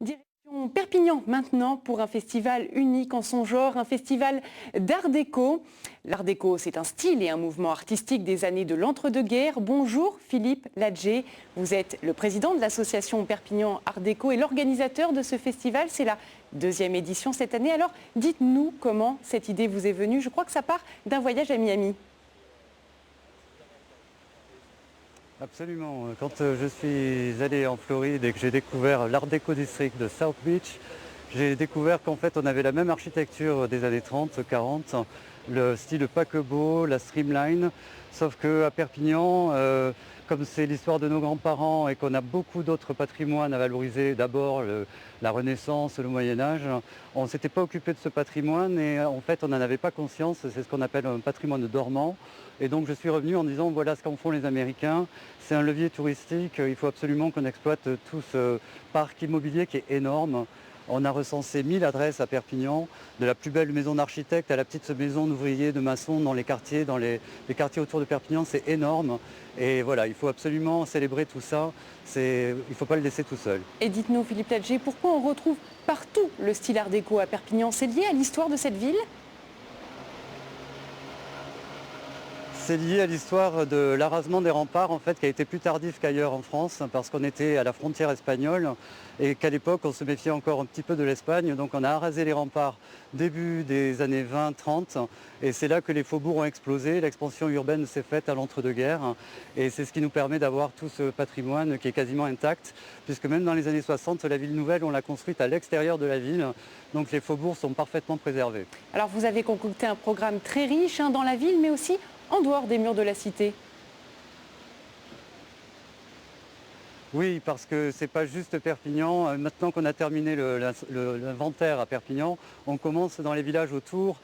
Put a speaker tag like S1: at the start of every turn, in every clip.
S1: Direction Perpignan maintenant pour un festival unique en son genre, un festival d'art déco. L'art déco, c'est un style et un mouvement artistique des années de l'entre-deux-guerres. Bonjour Philippe Ladger, vous êtes le président de l'association Perpignan Art Déco et l'organisateur de ce festival. C'est la deuxième édition cette année. Alors dites-nous comment cette idée vous est venue. Je crois que ça part d'un voyage à Miami.
S2: Absolument. Quand je suis allé en Floride et que j'ai découvert l'Art Deco District de South Beach, j'ai découvert qu'en fait on avait la même architecture des années 30, 40, le style paquebot, la streamline, sauf qu'à Perpignan, comme c'est l'histoire de nos grands-parents et qu'on a beaucoup d'autres patrimoines à valoriser, d'abord la Renaissance, le Moyen-Âge, on ne s'était pas occupé de ce patrimoine et en fait on n'en avait pas conscience, c'est ce qu'on appelle un patrimoine dormant. Et donc je suis revenu en disant voilà ce qu'en font les Américains, c'est un levier touristique, il faut absolument qu'on exploite tout ce parc immobilier qui est énorme. On a recensé 1000 adresses à Perpignan, de la plus belle maison d'architecte à la petite maison d'ouvriers, de maçons dans les quartiers, les quartiers autour de Perpignan, c'est énorme. Et voilà, il faut absolument célébrer tout ça, il ne faut pas le laisser tout seul.
S1: Et dites-nous Philippe Ladger, pourquoi on retrouve partout le style art déco à Perpignan? C'est lié à l'histoire de cette ville?
S2: C'est lié à l'histoire de l'arasement des remparts en fait, qui a été plus tardif qu'ailleurs en France parce qu'on était à la frontière espagnole et qu'à l'époque on se méfiait encore un petit peu de l'Espagne. Donc on a arasé les remparts début des années 20-30 et c'est là que les faubourgs ont explosé. L'expansion urbaine s'est faite à l'entre-deux-guerres et c'est ce qui nous permet d'avoir tout ce patrimoine qui est quasiment intact puisque même dans les années 60, la ville nouvelle on l'a construite à l'extérieur de la ville. Donc les faubourgs sont parfaitement préservés.
S1: Alors vous avez concocté un programme très riche dans la ville mais aussi en dehors des murs de la cité.
S2: Oui, parce que c'est pas juste Perpignan. Maintenant qu'on a terminé l'inventaire à Perpignan, on commence dans les villages autour,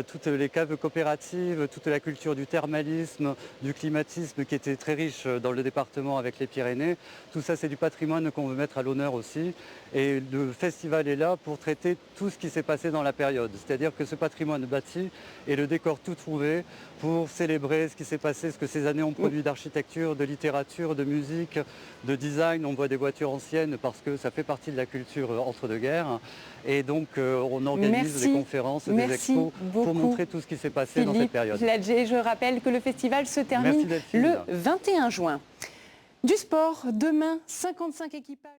S2: toutes les caves coopératives, toute la culture du thermalisme, du climatisme qui était très riche dans le département avec les Pyrénées. Tout ça, c'est du patrimoine qu'on veut mettre à l'honneur aussi. Et le festival est là pour traiter tout ce qui s'est passé dans la période. C'est-à-dire que ce patrimoine bâti est le décor tout trouvé pour célébrer ce qui s'est passé, ce que ces années ont produit d'architecture, de littérature, de musique, de design. On voit des voitures anciennes parce que ça fait partie de la culture entre-deux-guerres. Et donc on organise des conférences, des expos pour montrer tout ce qui s'est passé dans cette période.
S1: Philippe Ladger, je rappelle que le festival se termine le 21 juin. Du sport, demain, 55 équipages.